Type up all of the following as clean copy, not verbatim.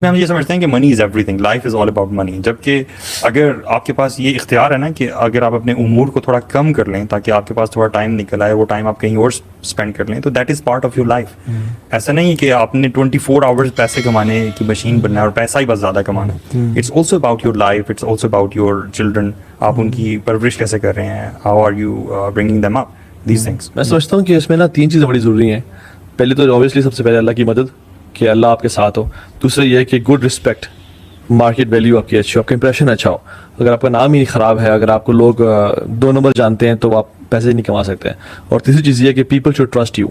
ہم یہ سمجھتے ہیں کہ منی از ایوری تھنگ، life is all about money, جبکہ اگر آپ کے پاس یہ اختیار ہے نا کہ اگر آپ اپنے امور کو تھوڑا کم کر لیں تاکہ آپ کے پاس تھوڑا ٹائم نکل آئے، وہ ٹائم آپ کہیں اور اسپینڈ کر لیں، تو that is part of your life. ایسا نہیں کہ آپ نے 24 آورس پیسے کمانے کی مشین بننا ہے اور پیسہ ہی بس زیادہ کمانا ہے. It's also about your life, it's also about your children, آپ ان کی پرورش کیسے کر رہے ہیں، how are you bringing them up, these things. میں سمجھتا ہوں کہ اس میں نا 3 چیزیں بڑی ضروری ہیں. پہلے تو اوبیسلی سب سے پہلے اللہ کی مدد، کہ اللہ آپ کے ساتھ ہو. دوسرا یہ ہے کہ گڈ رسپیکٹ، مارکیٹ ویلیو آپ کی اچھی ہو، آپ کا امپریشن اچھا ہو. اگر آپ کا نام ہی خراب ہے، اگر آپ کو لوگ 2 نمبر جانتے ہیں تو آپ پیسے نہیں کما سکتے ہیں. اور تیسری چیز یہ ہے کہ people should trust you,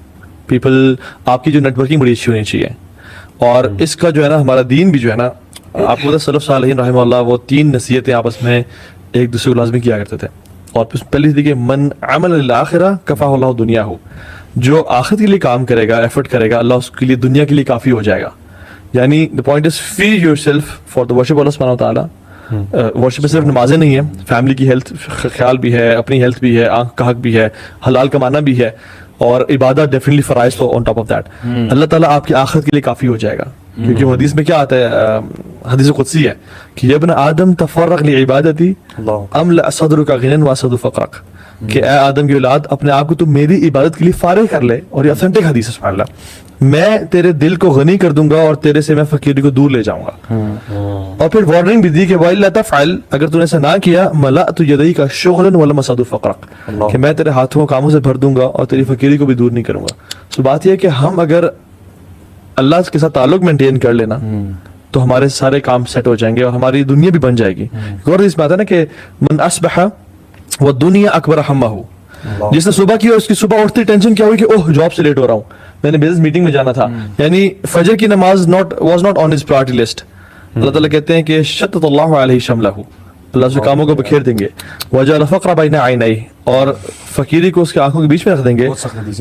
people آپ کی جو نیٹ ورکنگ بڑی اچھی ہونی چاہیے. اور اس کا جو ہے نا ہمارا دین بھی جو ہے نا، آپ کو سلف صالحین رحمہ اللہ وہ 3 نصیحتیں آپس میں ایک دوسرے کو لازمی کیا کرتے تھے. اور پہلی تھی کہ من عمل للآخرہ کفاہ اللہ دنیا ہو، جو آخرت کے لیے کام کرے گا، ایفرٹ کرے گا، اللہ اس کے لیے دنیا کے لیے کافی ہو جائے گا. یعنی the point is free yourself for the worship of Allah سبحانہ وتعالیٰ. ورشپ میں صرف نمازیں نہیں ہیں، فیملی کی ہیلتھ خیال بھی ہے، اپنی ہیلتھ بھی ہے، آنکھ کا حق بھی ہے، حلال کمانا بھی ہے، اور عبادت ڈیفینیٹلی فرائض تو آن ٹاپ آف دیٹ. اللہ تعالیٰ آپ کی آخرت کے لیے کافی ہو جائے گا. کیونکہ وہ حدیث میں کیا آتا ہے، حدیث قدسی ہے کہ یا ابن آدم تفرغ لعبادتی املأ صدرک غنى واسد فقرک، کہ اے آدم کی اولاد اپنے آپ کو تو میری عبادت کے لیے فارغ کر لے. اور یہ اتھینٹک حدیث ہے سبحان اللہ. میں تیرے دل کو غنی کر دوں گا اور تیرے سے میں فقیری کو دور لے جاؤں گا. اور پھر وارننگ بھی دی کہ وَإِلَّا تَفْعَلْ، اگر تو نے ایسا نہ کیا مَلَأْتُ يَدَيْكَ شُغْلًا وَلَمَسَدُ فَقْرَكَ، کہ میں تیرے ہاتھوں کو کاموں سے بھر دوں گا اور تیری فقیری کو بھی دور نہیں کروں گا. سو بات یہ ہے کہ ہم اگر اللہ کے ساتھ تعلق مینٹین کر لینا تو ہمارے سارے کام سیٹ ہو جائیں گے اور ہماری دنیا بھی بن جائے گی. اور اس بات ہے نا کہ من اصبح والدنيا اکبر ہمہ، جس نے صبح کی اور اس کی صبح اٹھتی ٹینشن کیا ہوئی کہ اوہ جاب سے لیٹ ہو رہا ہوں، میں نے بزنس میٹنگ میں جانا تھا. یعنی فجر کی نماز was not on his priority list. اللہ تعالیٰ کہتے ہیں کہ شتت اللہ علیہ شملہ، اللہ اس کے کاموں کو بکھیر دیں گے. وجعل الفقر بین عینیہ، اور فقیری کو اس کے آنکھوں کے بیچ میں رکھ دیں گے،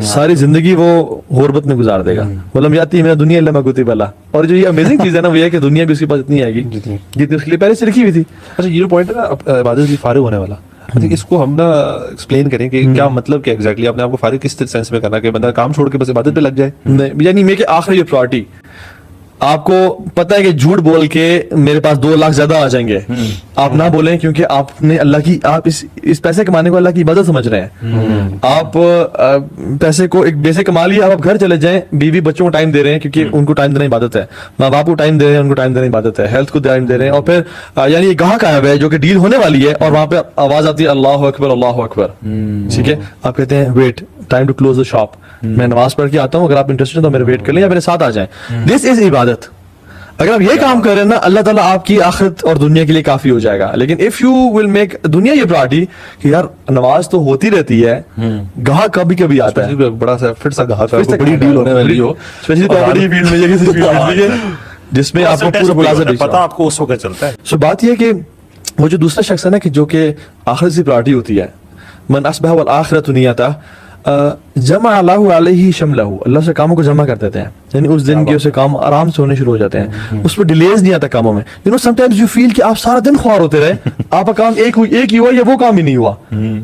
ساری زندگی وہ غربت میں گزار دے گا. ولم یاتی من الدنیا الا ما کتب له. اور جو یہ امیزنگ چیز ہے نا وہ یہ ہے کہ دنیا بھی اس کے پاس اتنی آئے گی جتنی اس کے لیے پہلے سے لکھی ہوئی تھی. اچھا یہ جو پوائنٹ ہے نا عبادت سے فارغ ہونے والا، اس کو ہم نا ایکسپلین کریں کہ کیا مطلب کیا ایگزیکٹلی اپنے آپ کو فارغ کس سینس میں کرنا، کہ بندہ کام چھوڑ کے بس عبادت پہ لگ جائے. یعنی میں کہ آخری پرائرٹی، آپ کو پتہ ہے کہ جھوٹ بول کے میرے پاس 2 لاکھ زیادہ آ جائیں گے، آپ نہ بولیں کیونکہ آپ نے اللہ کی، آپ اس پیسے کمانے کو اللہ کی عبادت سمجھ رہے ہیں. آپ پیسے کو ایک بیسے کما لیا، آپ گھر چلے جائیں، بیوی بچوں کو ٹائم دے رہے ہیں کیونکہ ان کو ٹائم دینا عبادت ہے، ماں باپ کو ٹائم دے رہے ہیں، ان کو ٹائم دینا عبادت ہے، ہیلتھ کو ٹائم دے رہے ہیں. اور پھر یعنی یہ گاہک آیا ہوا ہے جو کہ ڈیل ہونے والی ہے اور وہاں پہ آواز آتی ہے اللہ اکبر اللہ اکبر، ٹھیک ہے، آپ کہتے ہیں wait time to close the shop, میں نماز پڑھ کے آتا ہوں، اگر آپ انٹرسٹڈ ہیں تو میرے ویٹ کر لیں یا میرے ساتھ آ جائیں. دس از عبادت. اگر آپ یہ کام کر رہے ہیں نا اللہ تعالیٰ آپ کی آخرت اور دنیا کے لیے کافی ہو جائے گا. لیکن اف یو ول میک دنیا یہ پرائرٹی کہ یار نماز تو ہوتی رہتی ہے، گاہک کبھی کبھی آتا ہے، بڑا سا پھر سا گاہک بڑی ڈیل ہونے والی ہو، اسپیشلی پراپرٹی فیلڈ میں یا کسی فیلڈ میں جس میں آپ کو پورا پلازا پتہ آپ کو اس وقت چلتا ہے. سو بات یہ ہے کہ وہ جو دوسرا شخص ہے نا کہ جو کہ آخرت سے پرائرٹی ہوتی ہے، من اصبح والآخرۃ نیتہ جمع اللہ علیہ شملہ، اللہ سے کاموں کو جمع کر دیتے ہیں. یعنی اس دن کے اسے کام آرام سے ہونے شروع ہو جاتے ہیں، اس پہ ڈیلیز نہیں آتا کاموں میں. You know sometimes you feel کہ آپ سارا دن خوار ہوتے رہے، آپ کا کام ایک ہی ہوا یا وہ کام ہی نہیں ہوا.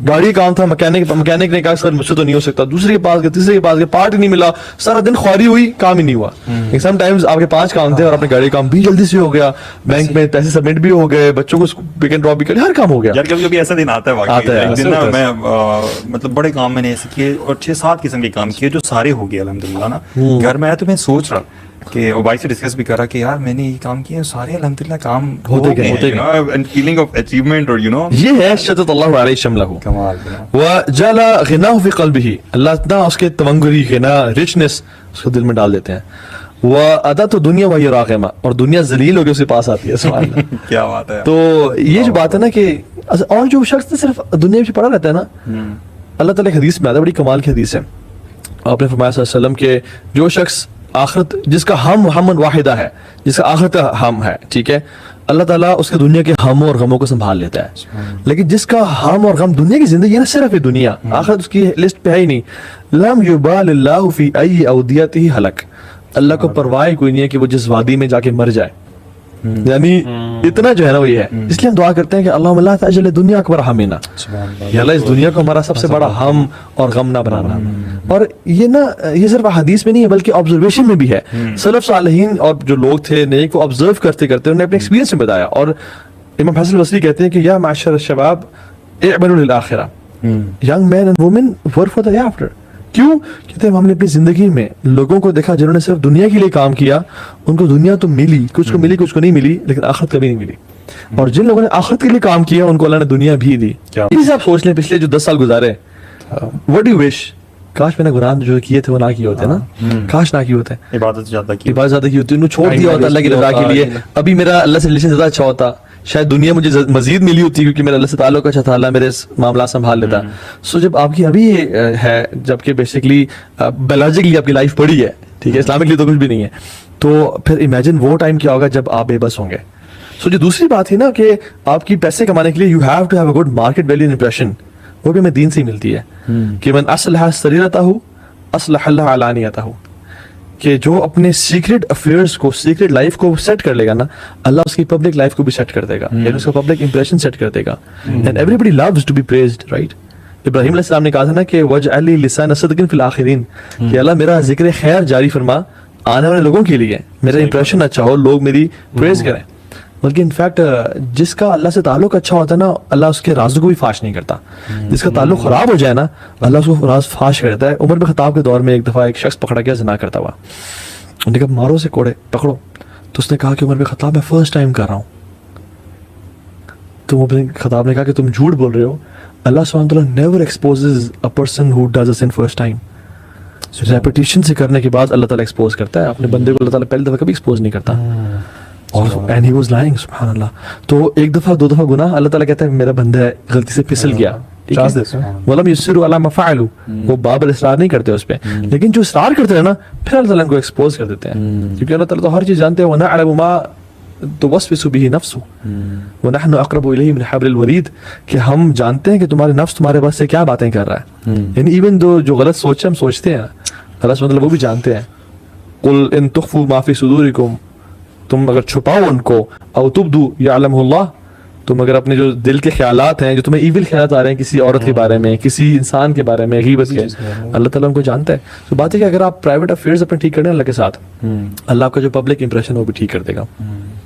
گاڑی کام تھا، مکینک نے کہا سر مجھ سے تو نہیں ہو سکتا، دوسرے کے پاس گئے، تیسرے کے پاس گئے، پارٹ ہی نہیں ملا، سارا دن خواری ہوئی، کام ہی نہیں ہوا. سم ٹائمز آپ کے 5 کام تھے اور اپنے گاڑی کام بھی جلدی سے ہو گیا، بینک میں پیسے سبمٹ بھی ہو گئے، بچوں کو پک اینڈ ڈراپ بھی کر، ہر کام ہو گیا. یار کبھی کبھی ایسا دن آتا ہے واقعی، میں مطلب بڑے کام میں نے ایسے کیے اور 6-7 قسم کے کام کیے جو سارے ہو گئے الحمدللہ نا. گھر میں آیا تو میں سوچ رہا کہ بھائی سے ڈسکس بھی کر رہا کہ یار میں نے یہ کام کیے سارے الحمدللہ کام ہوتے گئے، اینڈ فیلنگ آف اچیومنٹ، اور یو نو یہ ہے شتت اللہ علیہ شملہ. وجعل غناہ فی قلبہ، اللہ اتنا اس کے تونگری، غنا، رچنس اس کو دل میں ڈال دیتے ہیں. وعدت دنیا وہی راغمہ، اور دنیا ذلیل ہو کے اس کے پاس آتی ہے. سبحان اللہ کیا بات ہے. تو یہ جو بات ہے نا کہ اور جو شخص صرف دنیا میں پڑا رہتا ہے نا، اللہ تعالیٰ کی حدیث میں آتا ہے، بڑی کمال کی حدیث ہے. آپ نے فرمایا صلی اللہ علیہ وسلم کہ جو شخص آخرت، جس کا ہم واحدہ ہے، جس کا آخرت ہم ہے، ٹھیک ہے، اللہ تعالیٰ اس کے دنیا کے ہموں اور غموں کو سنبھال لیتا ہے. لیکن جس کا ہم اور غم دنیا کی زندگی ہے نا، صرف دنیا، آخرت اس کی لسٹ پہ ہے ہی نہیں. لم یبال اللہ فی ای اودیتہ ہلک، اللہ کو پرواہ کوئی نہیں ہے کہ وہ جس وادی میں جا کے مر جائے. یعنی اتنا جو ہے نا وہ یہ ہے. اس لیے ہم دعا کرتے ہیں کہ اللہم لا تجعل الدنیا اکبر ہمنا, یا اللہ اس دنیا کو ہمارا سب سے بڑا ہم اور غم نہ بنانا. اور یہ نا یہ صرف حدیث میں نہیں ہے بلکہ آبزرویشن میں بھی ہے. سلف صالحین اور جو لوگ تھے نیک وہ آبزرو کرتے کرتے انہوں نے اپنے ایکسپیرینس میں بتایا. اور امام حسن البصری کہتے ہیں کہ یا معشر الشباب اعملوا للآخرہ, young men and women work for the after. کیوں؟ کہتے ہیں ہم نے اپنی زندگی میں لوگوں کو دیکھا جنہوں نے صرف دنیا کے لیے کام کیا, ان کو دنیا تو ملی, کچھ کو ملی کچھ کو نہیں ملی, لیکن آخرت کبھی نہیں ملی. اور جن لوگوں نے آخرت کے لیے کام کیا ان کو اللہ نے دنیا بھی دی. یہ آپ سوچ لیں پچھلے جو 10 سال گزارے, what do you wish, کاش میں نے گناہ جو کیے تھے وہ نہ کیے ہوتے نا, کاش نہ کیے ہوتے, عبادت زیادہ کی ہوتی, انہوں چھوڑ دیا ہوتا اللہ کی رضا کے لیے, ابھی میرا اللہ سے ریلیشن زیادہ اچھا ہوتا, شاید دنیا مجھے مزید ملی ہوتی کیونکہ میرا اللہ سے تعلق اچھا تھا, اللہ میرے معاملات سنبھال لیتا. سو جب آپ کی ابھی ہے, جبکہ بیسکلی بایولوجیکلی آپ کی لائف بڑی ہے, ٹھیک ہے, اسلامک لیے تو کچھ بھی نہیں ہے, تو پھر امیجن وہ ٹائم کیا ہوگا جب آپ بے بس ہوں گے. سو جو دوسری بات تھی نا کہ آپ کی پیسے کمانے کے لیے you have to have a good market value impression, وہ بھی ہمیں دین سے ہی ملتی ہے کہ من اصلح سریرتہ اصلح اللہ علانیتہ, کہ جو اپنے سیکرٹ افیئرس کو, سیکرٹ لائف کو سیٹ کر لے گا نا, اللہ اس کی پبلک لائف کو بھی سیٹ کر دے گا, یعنی اس کا پبلک امپریشن سیٹ کر دے گا. And everybody loves to be praised, right. ابراہیم علیہ السلام نے کہا تھا نا کہ وجعل لی لسان صدق فی الاخرین, کہ اللہ میرا ذکر خیر جاری فرما آنے والے لوگوں کے لیے, میرا امپریشن اچھا ہو, لوگ میری پریز کریں. بلکہ انفیکٹ جس کا اللہ سے تعلق اچھا ہوتا ہے نا, اللہ اس کے رازوں کو بھی فاش نہیں کرتا. جس کا تعلق خراب ہو جائے نا, اللہ اس کو راز فاش کرتا ہے. عمر بن خطاب کے دور میں ایک دفعہ ایک شخص پکڑا گیا زنا کرتا ہوا, انہوں نے کہا مارو سے کوڑے پکڑو, تو اس نے کہا کہ عمر بن خطاب میں فرسٹ ٹائم کر رہا ہوں. تو عمر بن خطاب نے کہا کہ تم جھوٹ بول رہے ہو, اللہ سبحانہ وتعالیٰ never exposes a person who does a sin first time. Repetition سے کرنے کے بعد اللہ تعالیٰ ایکسپوز کرتا ہے, اپنے بندے کو اللہ تعالیٰ پہلی دفعہ کبھی ایکسپوز نہیں کرتا. اور اینڈ ہی واز لائنگ, سبحان اللہ. تو ایک دفعہ دو دفعہ گناہ, اللہ تعالیٰ کہتا ہے میرا بندہ ہے غلطی سے پھسل گیا, وَلَمْ يُصِرُّوا عَلَىٰ مَا فَعَلُوا, وہ بابر اصرار نہیں کرتے اس پہ, لیکن جو اصرار کرتے ہیں نا پھر اللہ تعالیٰ ان کو ایکسپوز کر دیتے ہیں, کیونکہ اللہ تعالیٰ تو ہر چیز جانتے ہیں. وَنَعْلَمُ مَا تُوَسْوِسُ بِهِ نَفْسُهُ وَنَحْنُ أَقْرَبُ إِلَيْهِ مِنْ حَبْلِ الْوَرِيدِ, کہ ہم جانتے ہیں کہ تمہارے نفس تمہارے پاس سے کیا باتیں کر رہا ہے. یعنی ایون جو غلط سوچ ہم سوچتے ہیں, اللہ سبحانہ وتعالیٰ وہ بھی جانتے ہیں. قُلْ إِن تُخْفُوا مَا فِي صُدُورِكُمْ, تم اگر چھپاؤ ان کو, او تبدو یعلمہ اللہ, تم اگر اپنے جو دل کے خیالات ہیں, جو تمہیں ایول خیالات آ رہے ہیں کسی عورت کے بارے میں, کسی انسان کے بارے میں, غیبت کے, اللہ تعالیٰ ان کو جانتا ہے. تو بات ہے کہ اگر آپ پرائیویٹ افیئرز اپنے ٹھیک کریں اللہ کے ساتھ, اللہ آپ کا جو پبلک امپریشن وہ بھی ٹھیک کر دے گا.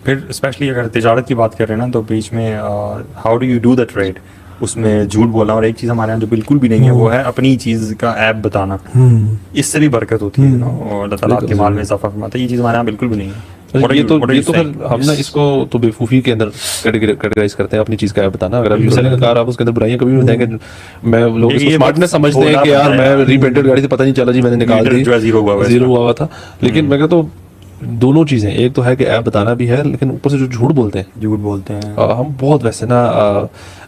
پھر اسپیشلی اگر تجارت کی بات کر رہے ہیں نا, تو بیچ میں how do you do the trade, اس میں جھوٹ بولنا. اور ایک چیز ہمارے یہاں جو بالکل بھی نہیں ہے وہ ہے اپنی چیز کا ایپ بتانا, اس سے بھی برکت ہوتی ہے, اور اللہ تعالیٰ آپ کے مال میں اضافہ فرماتا ہے. یہ چیز ہمارے یہاں بالکل بھی نہیں ہے. یہ تو پھر ہم نا اس کو تو بیوقوفی کے اندر کیٹیگرائز کرتے ہیں, اپنی چیز کا بتانا. اگر آپ سیلنگ کار آپ اس کے اندر برائیاں کبھی بھی بتائیں گے, میں لوگ اس کو اسمارٹنس سمجھتے ہیں کہ یار میں ریپینٹڈ گاڑی سے پتہ نہیں چلا جی میں نے نکال دی, زیرو ہوا تھا. لیکن میں کہتا ہوں دونوں چیزیں, ایک تو ہے کہ ایپ بتانا بھی ہے, لیکن اوپر سے جو جھوٹ بولتے ہیں ہم بہت ویسے نا,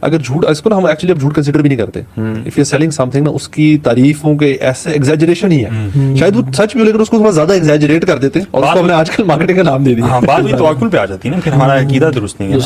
اگر جھوٹ اس کو نا ہم ایکچولی اب جھوٹ کنسیڈر بھی نہیں کرتے. If you selling something نا, اس کی تعریفوں کے ایسے ایگزیجریشن ہی ہے, شاید وہ سچ بھی ہو لیکن اس کو تھوڑا زیادہ ایگزیجریٹ کر دیتے ہیں, اور اس کو ہم نے آج کل مارکیٹنگ کا نام دے دیا. بعد میں توکل پہ آ جاتی ہے نا, پھر ہمارا عقیدہ درست نہیں ہے.